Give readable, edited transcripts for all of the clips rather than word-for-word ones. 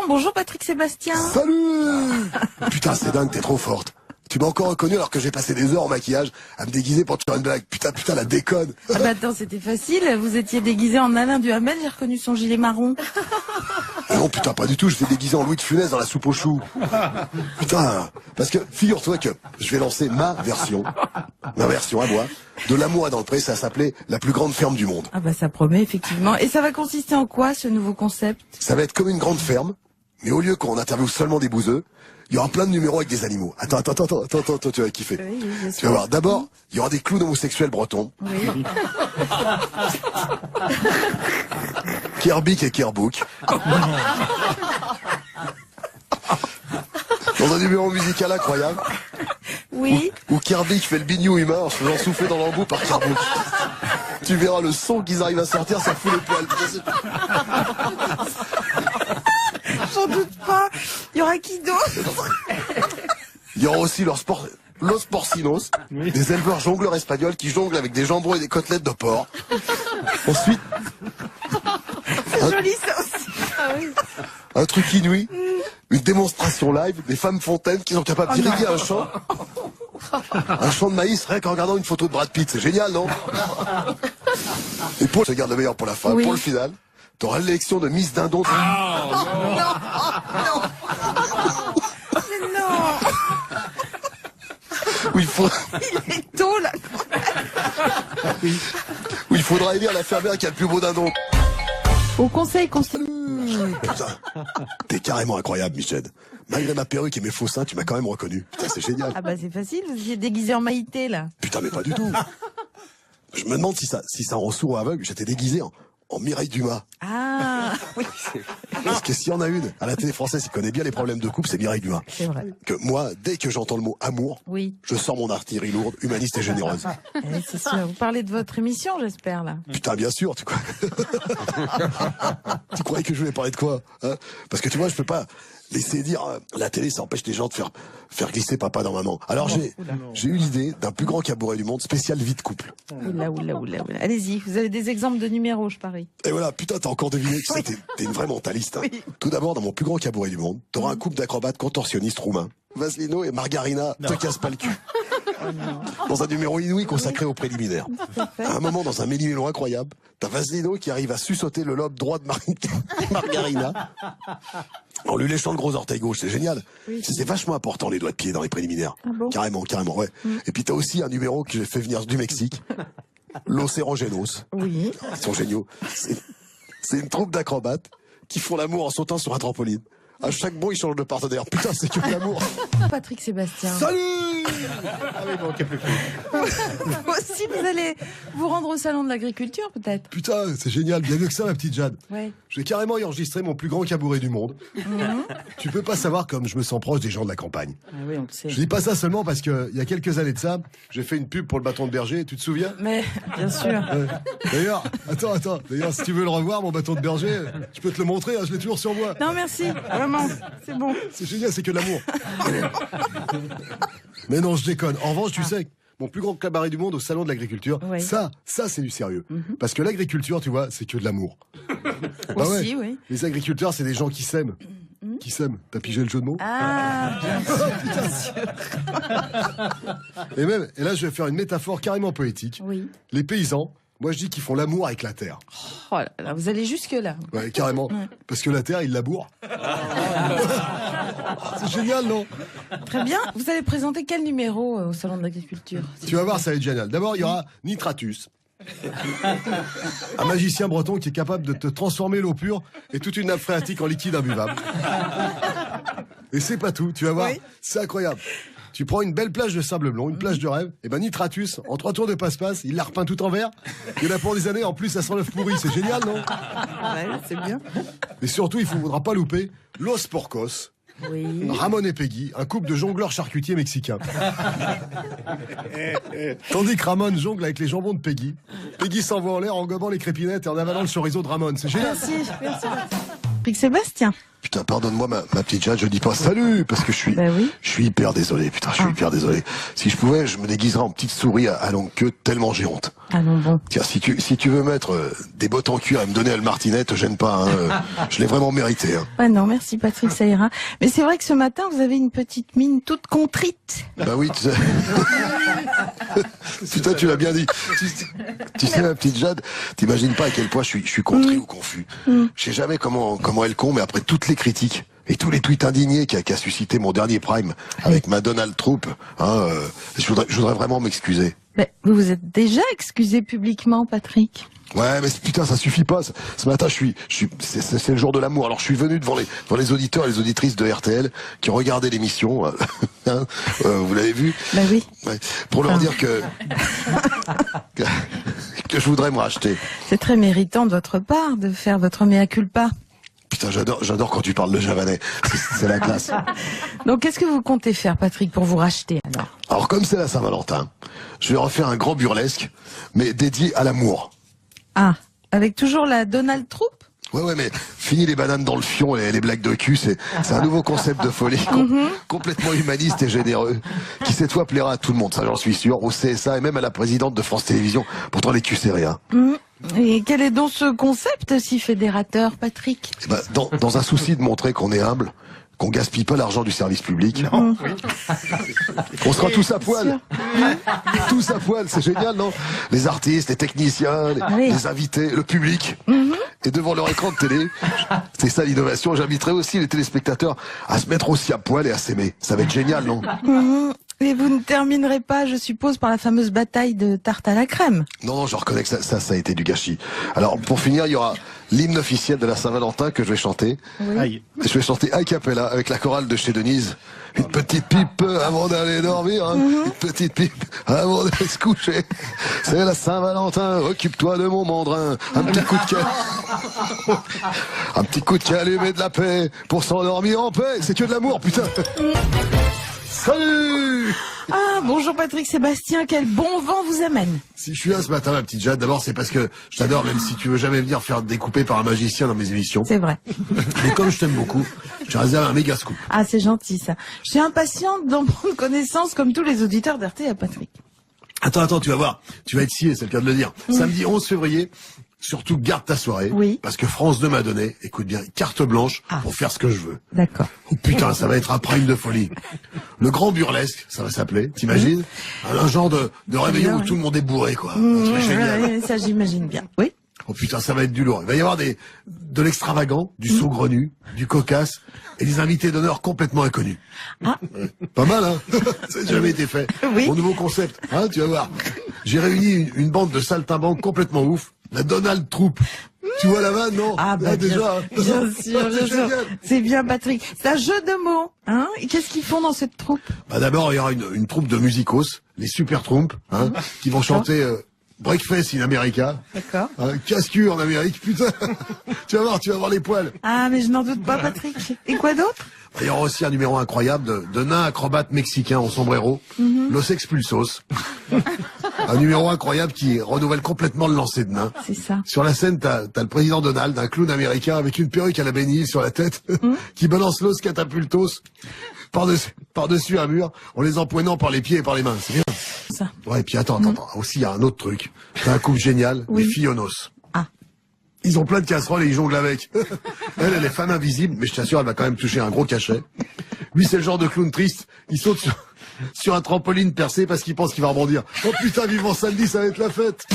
Bonjour Patrick Sébastien. Salut. Putain, c'est dingue, t'es trop forte. Tu m'as encore reconnu alors que j'ai passé des heures en maquillage à me déguiser pour te faire une blague. Putain, la déconne. Ah bah attends, c'était facile. Vous étiez déguisé en Alain Duhamel, j'ai reconnu son gilet marron. Non, putain, pas du tout. J'étais déguisé en Louis de Funès dans la soupe aux choux. Putain, parce que figure-toi que je vais lancer ma version à moi, de l'amour dans le pré. Ça s'appelait La plus grande ferme du monde. Ah bah ça promet, effectivement. Et ça va consister en quoi, ce nouveau concept? Ça va être comme une grande ferme, mais au lieu qu'on interviewe seulement des bouseux, il y aura plein de numéros avec des animaux. Attends, tu vas kiffer. Oui, tu vas voir. D'abord, il y aura des clowns homosexuels bretons. Oui. Kerbic et Kerbouk. Dans un numéro musical incroyable. Oui. Où Kerbic fait le bignou humain en se faisant souffler dans l'embout par Kerbouk. Tu verras le son qu'ils arrivent à sortir, ça fout les poils. J'en doute pas. Il y aura qui d'autre? Il y aura aussi Los Porcinos, des éleveurs jongleurs espagnols qui jonglent avec des jambons et des côtelettes de porc. Ensuite, C'est joli ça aussi. Ah oui. un truc inouï, une démonstration live des femmes fontaines qui sont capables d'irriguer un champ de maïs rien qu'en regardant une photo de Brad Pitt. C'est génial, non? Et pour, je garde le meilleur pour la fin, Oui. pour le final, t'auras l'élection de Miss Dindon. Mais non. Où il faut... Il est tôt là. où il faudra élire la fermière qui a le plus beau dindon. Au conseil constitutionnel. Putain, t'es carrément incroyable, Michel. Malgré ma perruque et mes faux seins, tu m'as quand même reconnu. Putain, c'est génial. Ah bah c'est facile, vous étiez déguisé en Maïté là. Putain, mais pas du tout. Je me demande si ça rend sourd ou aveugle. J'étais déguisé en Mireille Dumas. Ah oui, Parce que s'il y en a une, à la télé française, qui connaît bien les problèmes de couple, c'est Mireille Dumas. c'est vrai. Que moi, dès que j'entends le mot amour, Oui. je sors mon artillerie lourde, humaniste et généreuse. C'est sûr. Vous parlez de votre émission, j'espère là. Putain, bien sûr, tu crois. Tu croyais que je voulais parler de quoi, hein? Parce que tu vois, je peux pas laisser dire la télé, ça empêche les gens de faire glisser papa dans maman. Alors j'ai eu l'idée d'un plus grand cabouret du monde, spécial vie de couple. Oula. Allez-y, vous avez des exemples de numéros, je parie. Et voilà, putain, t'as encore deviné. Tu sais, t'es une vraie mentaliste. Hein. Oui. Tout d'abord, dans mon plus grand cabouret du monde, t'auras un couple d'acrobates contorsionnistes roumains. Vaselino et Margarina te cassent pas le cul. Dans un numéro inouï consacré aux préliminaires. À un moment, dans un méli-mélo incroyable, t'as Vaselino qui arrive à suçoter le lobe droit de Margarina en lui léchant le gros orteil gauche. C'est génial. Oui. C'est vachement important, les doigts de pied dans les préliminaires. Ah bon? Carrément, ouais. Et puis t'as aussi un numéro que j'ai fait venir du Mexique. Los Erangelos. Oui. Ils sont géniaux. C'est une troupe d'acrobates qui font l'amour en sautant sur un trampoline. À chaque bond, ils changent de partenaire. Putain, c'est que de l'amour. Patrick Sébastien. Salut. Ah oui, bon, plus. Vous aussi, vous allez vous rendre au salon de l'agriculture, peut-être? Putain, c'est génial. Bien mieux que ça, ma petite Jade. Ouais. Je vais carrément y enregistrer mon plus grand cabouret du monde. Tu peux pas savoir comme je me sens proche des gens de la campagne. Ah oui, on le sait. Je dis pas ça seulement parce que il y a quelques années de ça, j'ai fait une pub pour le bâton de berger. Tu te souviens? Mais, bien sûr. D'ailleurs, attends. D'ailleurs, si tu veux le revoir, mon bâton de berger, je peux te le montrer. Hein, je l'ai toujours sur moi. Non, merci. Vraiment, c'est bon. C'est génial, c'est que de l'amour. Mais non, je déconne. En revanche, tu sais, mon plus grand cabaret du monde au salon de l'agriculture, Oui. ça c'est du sérieux. Parce que l'agriculture, tu vois, c'est que de l'amour. Aussi, oui. Les agriculteurs, c'est des gens qui s'aiment. Qui s'aiment. T'as pigé le jeu de mots? Ah, bien sûr. Et là, je vais faire une métaphore carrément poétique. Oui. Les paysans, moi je dis qu'ils font l'amour avec la terre. Oh là là, vous allez jusque-là. Ouais, carrément. Parce que la terre, ils labourent. C'est génial, non? Très bien. Vous allez présenter quel numéro au salon de l'agriculture? Tu vas voir, ça va être génial. D'abord, il y aura Nitratus. Un magicien breton qui est capable de te transformer l'eau pure et toute une nappe phréatique en liquide imbuvable. Et c'est pas tout, tu vas voir, Oui. c'est incroyable. Tu prends une belle plage de sable blanc, une plage de rêve, et ben Nitratus, en 3 tours de passe-passe, il la repeint tout en vert. Il y en a pour des années, en plus ça sent l'œuf pourri, c'est génial, non? Ouais, c'est bien. Et surtout, il ne faudra pas louper Los Porcos, Oui. Ramon et Peggy, un couple de jongleurs charcutiers mexicains. Tandis que Ramon jongle avec les jambons de Peggy, Peggy s'envoie en l'air en gobant les crépinettes et en avalant le chorizo de Ramon. C'est génial. Merci. Patrick Sébastien. Putain, pardonne-moi ma petite Jade, je dis pas salut, parce que je suis hyper désolé, putain, je suis hyper désolé. Si je pouvais, je me déguiserais en petite souris à longue queue, tellement j'ai honte. Allons bon. Tiens, si tu veux mettre des bottes en cuir et me donner à le martinet, te gêne pas, hein, je l'ai vraiment mérité. Hein. Ouais, non, merci Patrick, ça ira. Mais c'est vrai que ce matin, vous avez une petite mine toute contrite. Bah oui, tu sais. Putain, tu l'as bien dit. Tu sais, ma petite Jade, t'imagines pas à quel point je suis contrit ou confus. Je sais jamais comment elle con, mais après toutes les critiques et tous les tweets indignés qu'a suscité mon dernier prime avec ma Donald Trump, hein, je voudrais vraiment m'excuser. Mais vous vous êtes déjà excusé publiquement, Patrick. Ouais, mais putain, ça suffit pas. Ce matin, c'est le jour de l'amour. Alors, je suis venu devant les auditeurs et les auditrices de RTL qui ont regardé l'émission. Hein, vous l'avez vu? Bah oui. Ouais, pour leur dire que je voudrais me racheter. C'est très méritant de votre part de faire votre mea culpa. Putain, j'adore quand tu parles de javanais. C'est la classe. Donc, qu'est-ce que vous comptez faire, Patrick, pour vous racheter, alors? Alors, comme c'est la Saint-Valentin, je vais refaire un grand burlesque, mais dédié à l'amour. Ah, avec toujours la Donald Trump? Ouais, mais fini les bananes dans le fion et les blagues de cul, c'est un nouveau concept de folie complètement humaniste et généreux, qui cette fois plaira à tout le monde, ça j'en suis sûr, au CSA et même à la présidente de France Télévisions, pourtant les culs c'est rien. Et quel est donc ce concept si fédérateur, Patrick? Eh ben, dans un souci de montrer qu'on est humble, qu'on gaspille pas l'argent du service public. Non. On sera tous à poil. Tous à poil, c'est génial, non? Les artistes, les techniciens, les invités, le public. Et devant leur écran de télé, c'est ça l'innovation, j'inviterai aussi les téléspectateurs à se mettre aussi à poil et à s'aimer. Ça va être génial, non? Et vous ne terminerez pas, je suppose, par la fameuse bataille de tarte à la crème. Non, je reconnais que ça a été du gâchis. Alors, pour finir, il y aura l'hymne officiel de la Saint-Valentin que je vais chanter. Oui. Je vais chanter a cappella avec la chorale de chez Denise. Une petite pipe avant d'aller dormir, hein. Une petite pipe avant d'aller se coucher. C'est la Saint-Valentin, occupe-toi de mon mandrin. Un petit coup de calumet de la paix pour s'endormir en paix. C'est que de l'amour, putain. Salut! Ah, bonjour Patrick Sébastien, quel bon vent vous amène. Si je suis là ce matin, ma petite Jade, d'abord c'est parce que je t'adore, même si tu veux jamais venir faire découper par un magicien dans mes émissions. C'est vrai. Mais comme je t'aime beaucoup, j'ai réservé un méga scoop. Ah, c'est gentil ça. Je suis impatiente d'en prendre connaissance comme tous les auditeurs d'RTL, Patrick. Attends, tu vas voir. Tu vas être scié, c'est le cas de le dire. Samedi 11 février, surtout garde ta soirée. Oui. Parce que France 2 m'a donné, écoute bien, carte blanche pour faire ce que je veux. D'accord. Oh putain, ça va être un prime de folie. Le grand burlesque, ça va s'appeler, t'imagines? Un genre de réveillon où tout le monde est bourré, quoi. Ouais, ça j'imagine bien. Oui. Oh putain, ça va être du lourd. Il va y avoir de l'extravagant, du saugrenu, du cocasse et des invités d'honneur complètement inconnus. Ah. Pas mal, hein? Ça n'a jamais été fait. Oui. Mon nouveau concept, hein, tu vas voir. J'ai réuni une bande de saltimbanques complètement ouf. La Donald Trump. Tu vois la vanne, non? Ah bah là, déjà. bien sûr, bien sûr. C'est bien Patrick. C'est un jeu de mots, hein? Et qu'est-ce qu'ils font dans cette troupe? Bah d'abord, il y aura une troupe de musicos, les Super Trump, hein, qui vont chanter Breakfast in America. D'accord. Casse-cul en Amérique, putain. Tu vas voir les poils. Ah, mais je n'en doute pas, Patrick. Et quoi d'autre? Il y aura aussi un numéro incroyable de nains acrobates mexicains au sombrero, Los Expulsos. Un numéro incroyable qui renouvelle complètement le lancer de nains. C'est ça. Sur la scène, t'as le président Donald, un clown américain avec une perruque à la bénille sur la tête, qui balance Los Catapultos par-dessus un mur, en les empoignant par les pieds et par les mains. C'est bien. Ça. Ouais, et puis attends. Aussi, il y a un autre truc. T'as un couple génial, les Fionos. Ah. Ils ont plein de casseroles et ils jonglent avec. Elle est femme invisible, mais je t'assure, elle va quand même toucher un gros cachet. Lui, c'est le genre de clown triste. Il saute sur un trampoline percé parce qu'il pense qu'il va rebondir. Oh putain, vivant samedi, ça va être la fête.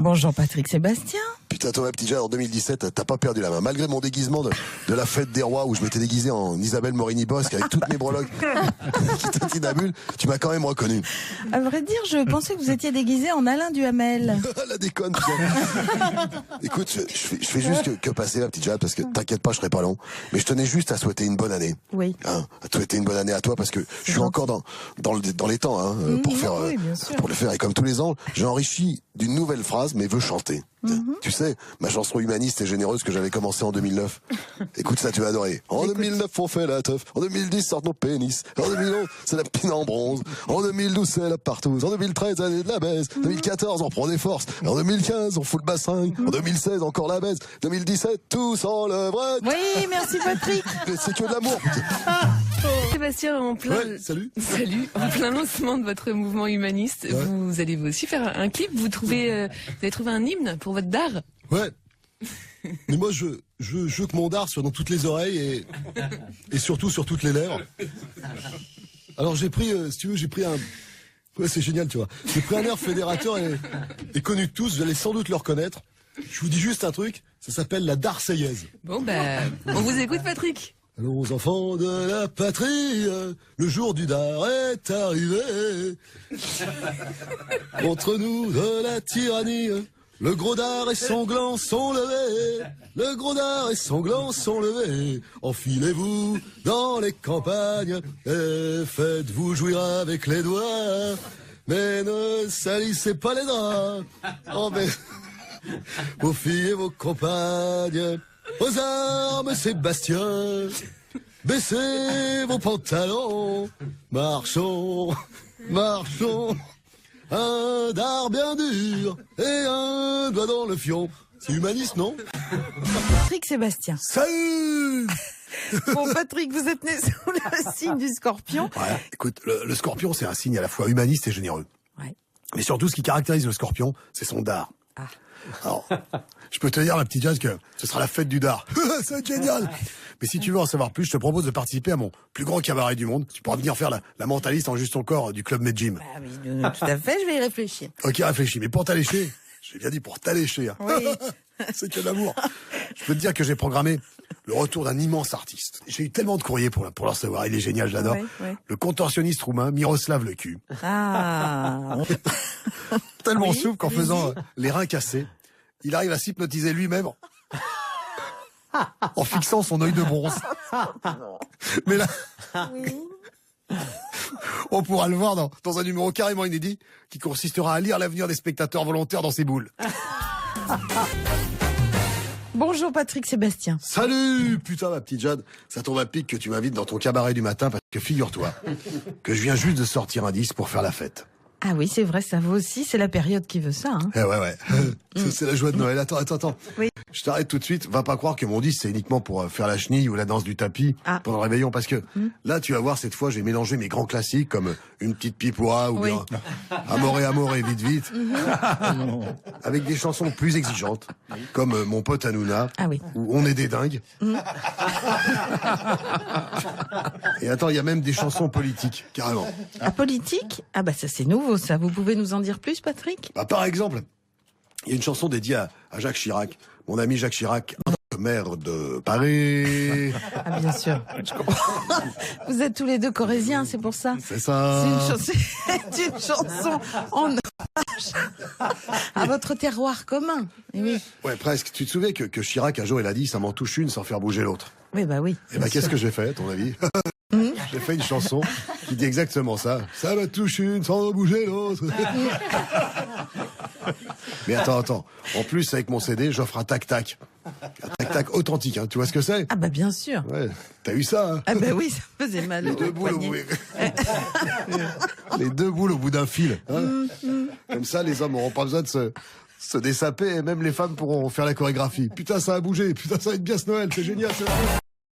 Bonjour Patrick Sébastien. Putain, toi, ma petite Jade, en 2017, t'as pas perdu la main. Malgré mon déguisement de la fête des rois où je m'étais déguisé en Isabelle Morini-Bosque avec toutes mes breloques qui tatinabulent, tu m'as quand même reconnu. À vrai dire, je pensais que vous étiez déguisé en Alain Duhamel. La déconne, putain. Écoute, je fais juste que passer, ma petite Jade, parce que t'inquiète pas, je serai pas long. Mais je tenais juste à souhaiter une bonne année. Oui. Hein, à te souhaiter une bonne année à toi parce que je suis encore dans les temps, hein, pour faire, oui, bien sûr. pour le faire. Et comme tous les ans, j'ai enrichi d'une nouvelle phrase, mais veux chanter. Tu sais, sais, ma chanson humaniste et généreuse que j'avais commencé en 2009. Écoute ça, tu vas adorer. En 2009, on fait la teuf. En 2010, sortent nos pénis. En 2011, c'est la pine en bronze. En 2012, c'est la partouze. En 2013, année de la baisse. 2014, on prend des forces. En 2015, on fout le bassin. En 2016, encore la baisse. 2017, tous en levrette. Oui, merci Patrick. C'est que de l'amour. Sébastien, en plein... Ouais, salut. Salut. En plein lancement de votre mouvement humaniste, vous allez aussi faire un clip. Vous avez trouvé un hymne pour votre dard? Ouais. Mais moi, je veux que mon dard soit dans toutes les oreilles et surtout sur toutes les lèvres. Alors j'ai pris, si tu veux, j'ai pris un... Ouais, c'est génial, tu vois. J'ai pris un air fédérateur et connu de tous, vous allez sans doute le reconnaître. Je vous dis juste un truc, ça s'appelle la Darseillaise. Bon, ben, on vous écoute, Patrick. Allons enfants de la patrie, le jour du dard est arrivé. Contre nous de la tyrannie, le gros dard et son gland sont levés. Le gros dard et son gland sont levés. Enfilez-vous dans les campagnes et faites-vous jouir avec les doigts. Mais ne salissez pas les draps. Oh, mais... Vos filles et vos compagnes, aux armes Sébastien, baissez vos pantalons, marchons, marchons, un dard bien dur et un doigt dans le fion. C'est humaniste, non? Patrick Sébastien. Salut. Bon Patrick, vous êtes né sous le signe du Scorpion. Ouais, écoute, le Scorpion, c'est un signe à la fois humaniste et généreux. Ouais. Mais surtout, ce qui caractérise le Scorpion, c'est son dard. Ah. Alors, je peux te dire, la petite Jazz, que ce sera la fête du dard. C'est génial. Mais si tu veux en savoir plus, je te propose de participer à mon plus grand cabaret du monde. Tu pourras venir faire la mentaliste en juste ton corps du Club Med Gym. Ah oui, tout à fait, je vais y réfléchir. Ok, réfléchis. Mais pour t'allécher, j'ai bien dit pour t'allécher. Hein. Oui. C'est que de l'amour. Je peux te dire que j'ai programmé le retour d'un immense artiste. J'ai eu tellement de courriers pour le recevoir. Il est génial, je l'adore. Oui. Le contorsionniste roumain Miroslav Le Cul. Ah. Tellement Oui, souple qu'en allez-y. faisant les reins cassés, il arrive à s'hypnotiser lui-même en fixant son œil de bronze. Mais là, on pourra le voir dans un numéro carrément inédit qui consistera à lire l'avenir des spectateurs volontaires dans ses boules. Bonjour Patrick Sébastien. Salut, putain ma petite Jade, ça tombe à pic que tu m'invites dans ton cabaret du matin parce que figure-toi que je viens juste de sortir un disque pour faire la fête. Ah oui, c'est vrai, ça vaut aussi, c'est la période qui veut ça. Hein. Eh ouais. C'est la joie de Noël. Attends. Oui. Je t'arrête tout de suite. Va pas croire que mon disque, c'est uniquement pour faire la chenille ou la danse du tapis pendant le réveillon. Parce que là, tu vas voir, cette fois, j'ai mélangé mes grands classiques comme Une petite pipoie ou bien Amore, vite. Avec des chansons plus exigeantes, comme Mon pote Hanouna, ou On est des dingues. Et attends, il y a même des chansons politiques, carrément. La politique? Ah bah ça c'est nouveau ça. Vous pouvez nous en dire plus Patrick? Bah, par exemple, il y a une chanson dédiée à Jacques Chirac. Mon ami Jacques Chirac, maire de Paris. Ah bien sûr. Je comprends. Vous êtes tous les deux corréziens, c'est pour ça. C'est ça. C'est une chanson en hommage à votre terroir commun. Et oui. Ouais, presque. Tu te souviens que Chirac, un jour, il a dit « ça m'en touche une sans faire bouger l'autre ». Oui, bah oui. Et bah, qu'est-ce que j'ai fait, à ton avis? J'ai fait une chanson qui dit exactement ça. Ça me touche une sans bouger l'autre. Mais attends. En plus, avec mon CD, j'offre un tac-tac. Un tac-tac authentique, hein. Tu vois ce que c'est? Ah bah bien sûr. Ouais. T'as eu ça, hein? Ah bah oui, ça faisait mal. Les deux boules au bout. Les deux boules au bout d'un fil. Hein. Comme ça, les hommes n'auront pas besoin de se dessaper et même les femmes pourront faire la chorégraphie. Putain, ça a bougé. Putain, ça va être bien ce Noël. C'est génial.